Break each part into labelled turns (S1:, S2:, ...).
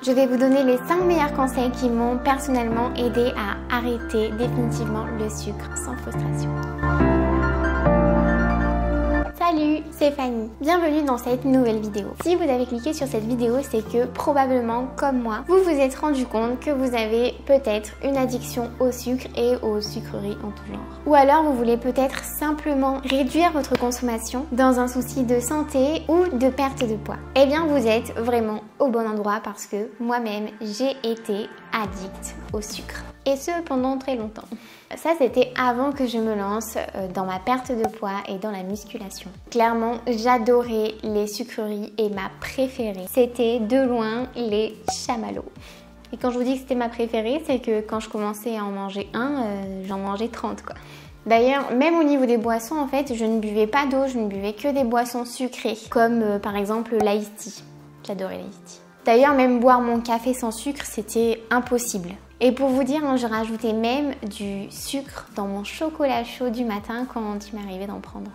S1: Je vais vous donner les 5 meilleurs conseils qui m'ont personnellement aidé à arrêter définitivement le sucre sans frustration. Salut, c'est Fanny. Bienvenue dans cette nouvelle vidéo. Si vous avez cliqué sur cette vidéo, c'est que probablement, comme moi, vous vous êtes rendu compte que vous avez peut-être une addiction au sucre et aux sucreries en tout genre. Ou alors vous voulez peut-être simplement réduire votre consommation dans un souci de santé ou de perte de poids. Eh bien, vous êtes vraiment au bon endroit parce que moi-même, j'ai été addict au sucre. Et ce, pendant très longtemps. Ça, c'était avant que je me lance dans ma perte de poids et dans la musculation. Clairement, j'adorais les sucreries et ma préférée, c'était de loin les chamallows. Et quand je vous dis que c'était ma préférée, c'est que quand je commençais à en manger un, j'en mangeais 30 quoi. D'ailleurs, même au niveau des boissons, en fait, je ne buvais pas d'eau, je ne buvais que des boissons sucrées, comme par exemple l'ice tea. J'adorais l'ice tea. D'ailleurs, même boire mon café sans sucre, c'était impossible. Et pour vous dire, je rajoutais même du sucre dans mon chocolat chaud du matin quand il m'arrivait d'en prendre.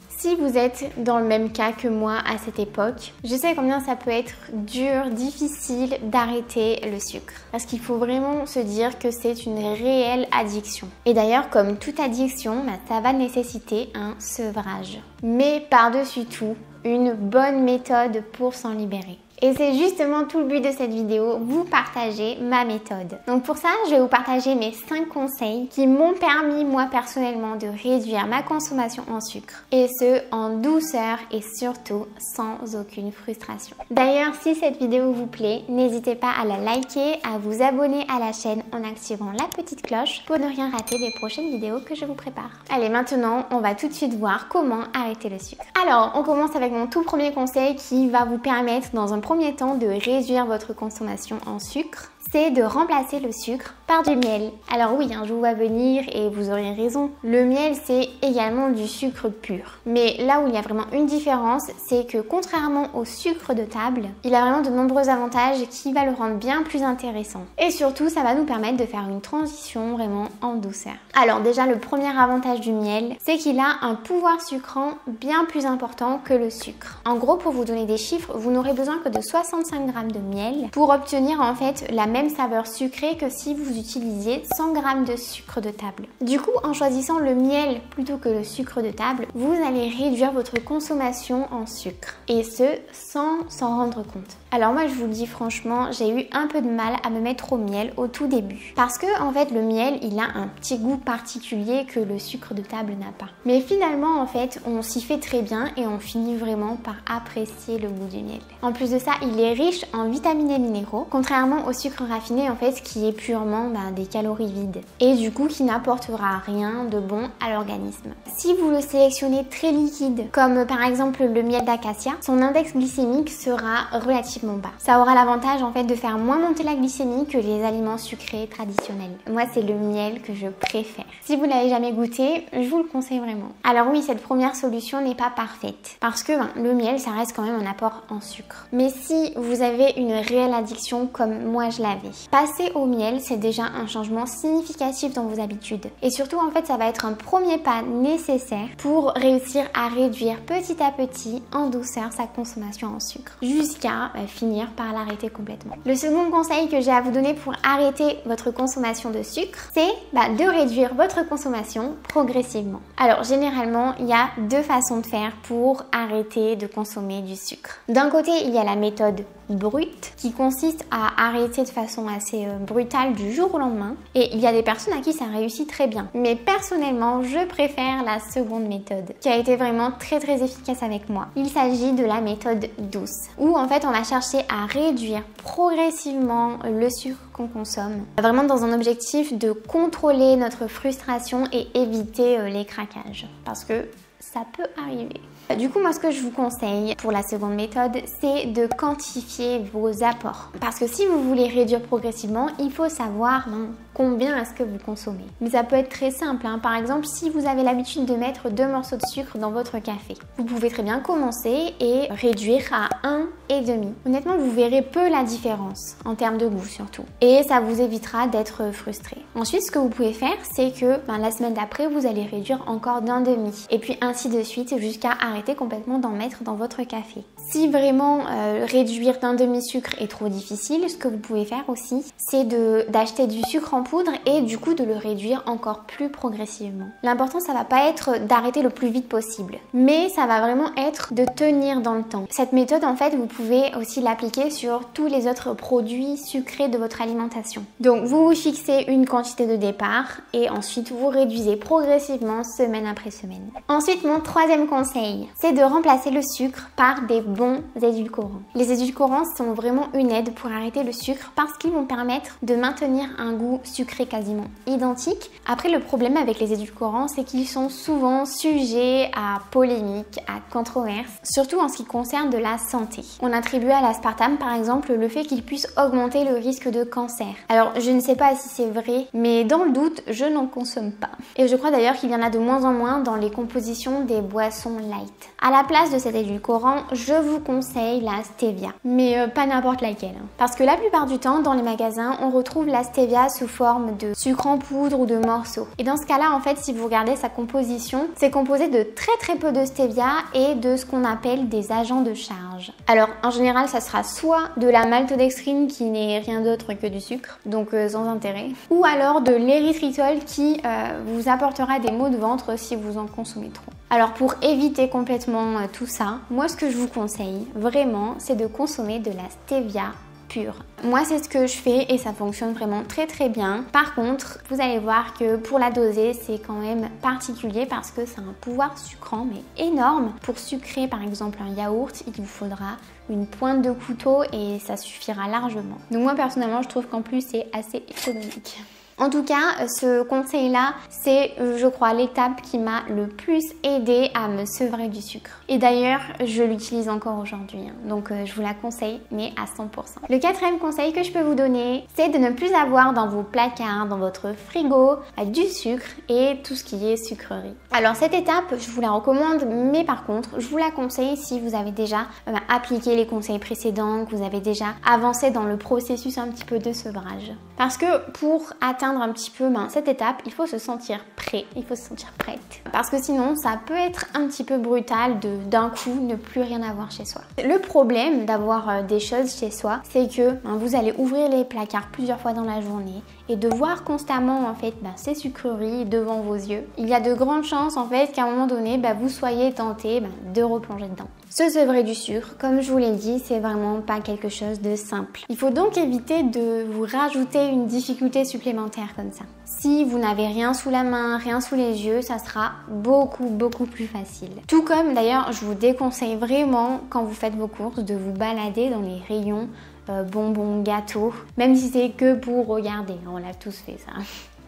S1: Si vous êtes dans le même cas que moi à cette époque, je sais combien ça peut être dur, difficile d'arrêter le sucre. Parce qu'il faut vraiment se dire que c'est une réelle addiction. Et d'ailleurs, comme toute addiction, ça va nécessiter un sevrage. Mais par-dessus tout, une bonne méthode pour s'en libérer. Et c'est justement tout le but de cette vidéo, vous partager ma méthode. Donc pour ça, je vais vous partager mes 5 conseils qui m'ont permis moi personnellement de réduire ma consommation en sucre. Et ce, en douceur et surtout sans aucune frustration. D'ailleurs, si cette vidéo vous plaît, n'hésitez pas à la liker, à vous abonner à la chaîne en activant la petite cloche pour ne rien rater des prochaines vidéos que je vous prépare. Allez, maintenant, on va tout de suite voir comment arrêter le sucre. Alors, on commence avec mon tout premier conseil qui va vous permettre dans un premier temps de réduire votre consommation en sucre, c'est de remplacer le sucre par du miel. Alors oui, je vous vois venir et vous aurez raison, le miel c'est également du sucre pur. Mais là où il y a vraiment une différence, c'est que contrairement au sucre de table, il a vraiment de nombreux avantages qui va le rendre bien plus intéressant. Et surtout, ça va nous permettre de faire une transition vraiment en douceur. Alors déjà, le premier avantage du miel, c'est qu'il a un pouvoir sucrant bien plus important que le sucre. En gros, pour vous donner des chiffres, vous n'aurez besoin que de 65 g de miel pour obtenir en fait la même saveur sucrée que si vous utilisiez 100 g de sucre de table. Du coup, en choisissant le miel plutôt que le sucre de table, vous allez réduire votre consommation en sucre. Et ce, sans s'en rendre compte. Alors moi, je vous le dis franchement, j'ai eu un peu de mal à me mettre au miel au tout début. Parce que en fait, le miel, il a un petit goût particulier que le sucre de table n'a pas. Mais finalement, en fait, on s'y fait très bien et on finit vraiment par apprécier le goût du miel. En plus de ça, il est riche en vitamines et minéraux, contrairement au sucre raffiné en fait qui est purement des calories vides et du coup qui n'apportera rien de bon à l'organisme. Si vous le sélectionnez très liquide comme par exemple le miel d'acacia, son index glycémique sera relativement bas. Ça aura l'avantage en fait de faire moins monter la glycémie que les aliments sucrés traditionnels. Moi c'est le miel que je préfère. Si vous l'avez jamais goûté, je vous le conseille vraiment. Alors oui, cette première solution n'est pas parfaite parce que le miel ça reste quand même un apport en sucre. Mais si vous avez une réelle addiction comme moi je l'avais, passer au miel, c'est déjà un changement significatif dans vos habitudes. Et surtout, en fait, ça va être un premier pas nécessaire pour réussir à réduire petit à petit, en douceur, sa consommation en sucre, jusqu'à finir par l'arrêter complètement. Le second conseil que j'ai à vous donner pour arrêter votre consommation de sucre, c'est de réduire votre consommation progressivement. Alors, généralement, il y a 2 façons de faire pour arrêter de consommer du sucre. D'un côté, il y a la méthode brute qui consiste à arrêter de façon assez brutale du jour au lendemain et il y a des personnes à qui ça réussit très bien. Mais personnellement, je préfère la seconde méthode qui a été vraiment très efficace avec moi. Il s'agit de la méthode douce où en fait on va chercher à réduire progressivement le sucre qu'on consomme, vraiment dans un objectif de contrôler notre frustration et éviter les craquages parce que ça peut arriver. Du coup, moi, ce que je vous conseille pour la seconde méthode, c'est de quantifier vos apports. Parce que si vous voulez réduire progressivement, il faut savoir combien est-ce que vous consommez. Mais ça peut être très simple. Par exemple, si vous avez l'habitude de mettre 2 morceaux de sucre dans votre café, vous pouvez très bien commencer et réduire à 1,5. Honnêtement, vous verrez peu la différence, en termes de goût surtout. Et ça vous évitera d'être frustré. Ensuite, ce que vous pouvez faire, c'est que la semaine d'après, vous allez réduire encore d'1,5. Et puis ainsi de suite jusqu'à arrêter arrêter complètement d'en mettre dans votre café. Si vraiment réduire d'un demi-sucre est trop difficile, ce que vous pouvez faire aussi, c'est d'acheter du sucre en poudre et du coup de le réduire encore plus progressivement. L'important, ça va pas être d'arrêter le plus vite possible, mais ça va vraiment être de tenir dans le temps. Cette méthode, en fait, vous pouvez aussi l'appliquer sur tous les autres produits sucrés de votre alimentation. Donc, vous vous fixez une quantité de départ et ensuite vous réduisez progressivement semaine après semaine. Ensuite, mon troisième conseil, c'est de remplacer le sucre par des bons édulcorants. Les édulcorants sont vraiment une aide pour arrêter le sucre parce qu'ils vont permettre de maintenir un goût sucré quasiment identique. Après, le problème avec les édulcorants, c'est qu'ils sont souvent sujets à polémiques, à controverses, surtout en ce qui concerne de la santé. On attribue à l'aspartame, par exemple, le fait qu'il puisse augmenter le risque de cancer. Alors, je ne sais pas si c'est vrai, mais dans le doute, je n'en consomme pas. Et je crois d'ailleurs qu'il y en a de moins en moins dans les compositions des boissons light. À la place de cet édulcorant, je vous conseille la stevia, mais pas n'importe laquelle. Parce que la plupart du temps, dans les magasins, on retrouve la stevia sous forme de sucre en poudre ou de morceaux. Et dans ce cas-là, en fait, si vous regardez sa composition, c'est composé de très peu de stevia et de ce qu'on appelle des agents de charge. Alors, en général, ça sera soit de la maltodextrine qui n'est rien d'autre que du sucre, donc sans intérêt, ou alors de l'érythritol qui vous apportera des maux de ventre si vous en consommez trop. Alors pour éviter complètement tout ça, moi ce que je vous conseille vraiment, c'est de consommer de la stevia pure. Moi c'est ce que je fais et ça fonctionne vraiment très bien. Par contre, vous allez voir que pour la doser, c'est quand même particulier parce que c'est un pouvoir sucrant mais énorme. Pour sucrer par exemple un yaourt, il vous faudra une pointe de couteau et ça suffira largement. Donc moi personnellement, je trouve qu'en plus c'est assez économique. En tout cas, ce conseil-là, c'est, je crois, l'étape qui m'a le plus aidé à me sevrer du sucre. Et d'ailleurs, je l'utilise encore aujourd'hui, hein. Donc je vous la conseille, mais à 100%. Le quatrième conseil que je peux vous donner, c'est de ne plus avoir dans vos placards, dans votre frigo, du sucre et tout ce qui est sucrerie. Alors cette étape, je vous la recommande, mais par contre, je vous la conseille si vous avez déjà appliqué les conseils précédents, que vous avez déjà avancé dans le processus un petit peu de sevrage. Parce que pour atteindre un petit peu cette étape, il faut se sentir prêt, il faut se sentir prête. Parce que sinon, ça peut être un petit peu brutal de d'un coup ne plus rien avoir chez soi. Le problème d'avoir des choses chez soi, c'est que vous allez ouvrir les placards plusieurs fois dans la journée et de voir constamment en fait ces sucreries devant vos yeux. Il y a de grandes chances en fait qu'à un moment donné, vous soyez tenté de replonger dedans. Se sevrer du sucre, comme je vous l'ai dit, c'est vraiment pas quelque chose de simple. Il faut donc éviter de vous rajouter une difficulté supplémentaire comme ça. Si vous n'avez rien sous la main, rien sous les yeux, ça sera beaucoup plus facile. Tout comme d'ailleurs, je vous déconseille vraiment quand vous faites vos courses de vous balader dans les rayons bonbons, gâteaux, même si c'est que pour regarder, on l'a tous fait ça.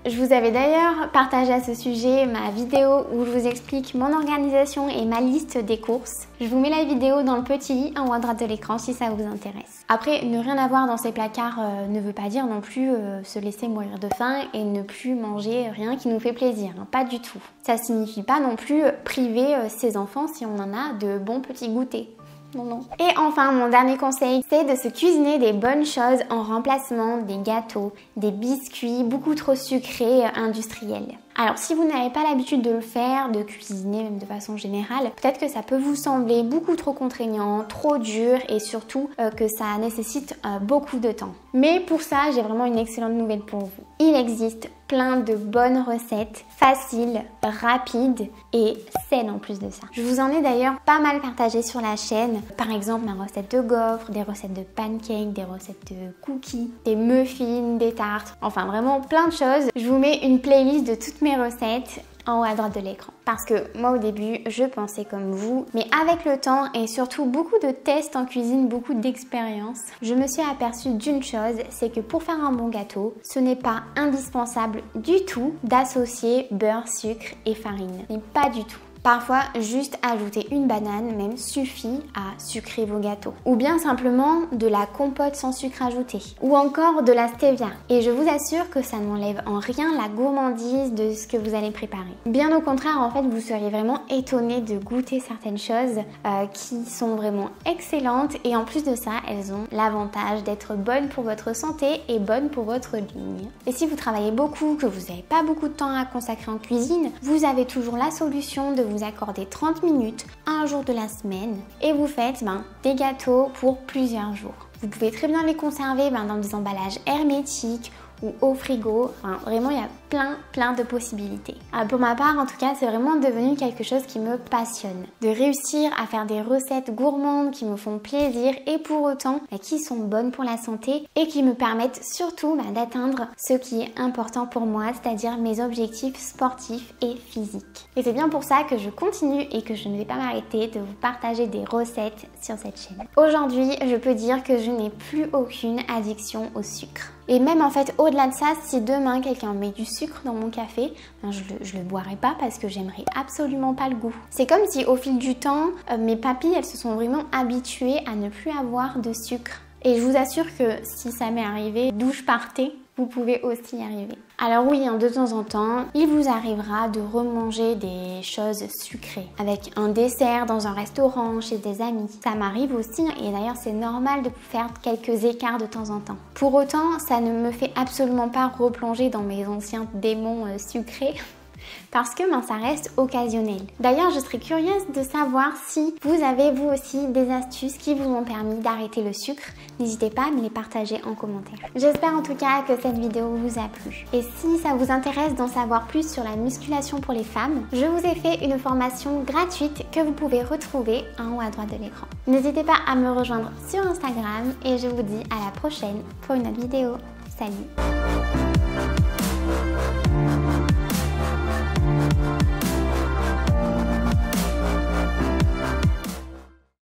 S1: Je vous avais d'ailleurs partagé à ce sujet ma vidéo où je vous explique mon organisation et ma liste des courses. Je vous mets la vidéo dans le petit i en haut à droite de l'écran si ça vous intéresse. Après, ne rien avoir dans ces placards ne veut pas dire non plus se laisser mourir de faim et ne plus manger rien qui nous fait plaisir, hein, pas du tout. Ça signifie pas non plus priver ses enfants si on en a de bons petits goûters. Non. Et enfin, mon dernier conseil, c'est de se cuisiner des bonnes choses en remplacement des gâteaux, des biscuits beaucoup trop sucrés industriels. Alors si vous n'avez pas l'habitude de le faire, de cuisiner même de façon générale, peut-être que ça peut vous sembler beaucoup trop contraignant, trop dur et surtout que ça nécessite beaucoup de temps. Mais pour ça, j'ai vraiment une excellente nouvelle pour vous. Il existe plein de bonnes recettes, faciles, rapides et saines en plus de ça. Je vous en ai d'ailleurs pas mal partagé sur la chaîne. Par exemple, ma recette de gaufres, des recettes de pancakes, des recettes de cookies, des muffins, des tartes, enfin vraiment plein de choses. Je vous mets une playlist de toutes mes recettes en haut à droite de l'écran. Parce que moi au début, je pensais comme vous, mais avec le temps et surtout beaucoup de tests en cuisine, beaucoup d'expérience, je me suis aperçue d'une chose, c'est que pour faire un bon gâteau, ce n'est pas indispensable du tout d'associer beurre, sucre et farine. Mais pas du tout. Parfois, juste ajouter une banane même suffit à sucrer vos gâteaux. Ou bien simplement de la compote sans sucre ajouté. Ou encore de la stevia. Et je vous assure que ça n'enlève en rien la gourmandise de ce que vous allez préparer. Bien au contraire, en fait, vous seriez vraiment étonné de goûter certaines choses qui sont vraiment excellentes. Et en plus de ça, elles ont l'avantage d'être bonnes pour votre santé et bonnes pour votre ligne. Et si vous travaillez beaucoup, que vous n'avez pas beaucoup de temps à consacrer en cuisine, vous avez toujours la solution de vous accordez 30 minutes, un jour de la semaine et vous faites des gâteaux pour plusieurs jours. Vous pouvez très bien les conserver dans des emballages hermétiques ou au frigo. Enfin, vraiment, il y a plein de possibilités. Pour ma part, en tout cas, c'est vraiment devenu quelque chose qui me passionne. De réussir à faire des recettes gourmandes qui me font plaisir et pour autant qui sont bonnes pour la santé et qui me permettent surtout d'atteindre ce qui est important pour moi, c'est-à-dire mes objectifs sportifs et physiques. Et c'est bien pour ça que je continue et que je ne vais pas m'arrêter de vous partager des recettes sur cette chaîne. Aujourd'hui, je peux dire que je n'ai plus aucune addiction au sucre. Et même en fait, au-delà de ça, si demain quelqu'un met du sucre dans mon café, je le boirai pas parce que j'aimerais absolument pas le goût. C'est comme si au fil du temps, mes papilles, elles se sont vraiment habituées à ne plus avoir de sucre. Et je vous assure que si ça m'est arrivé d'où je partais, vous pouvez aussi y arriver. Alors oui, de temps en temps, il vous arrivera de remanger des choses sucrées avec un dessert dans un restaurant, chez des amis. Ça m'arrive aussi et d'ailleurs c'est normal de faire quelques écarts de temps en temps. Pour autant, ça ne me fait absolument pas replonger dans mes anciens démons sucrés. Parce que ça reste occasionnel. D'ailleurs, je serais curieuse de savoir si vous avez vous aussi des astuces qui vous ont permis d'arrêter le sucre. N'hésitez pas à me les partager en commentaire. J'espère en tout cas que cette vidéo vous a plu. Et si ça vous intéresse d'en savoir plus sur la musculation pour les femmes, je vous ai fait une formation gratuite que vous pouvez retrouver en haut à droite de l'écran. N'hésitez pas à me rejoindre sur Instagram et je vous dis à la prochaine pour une autre vidéo. Salut!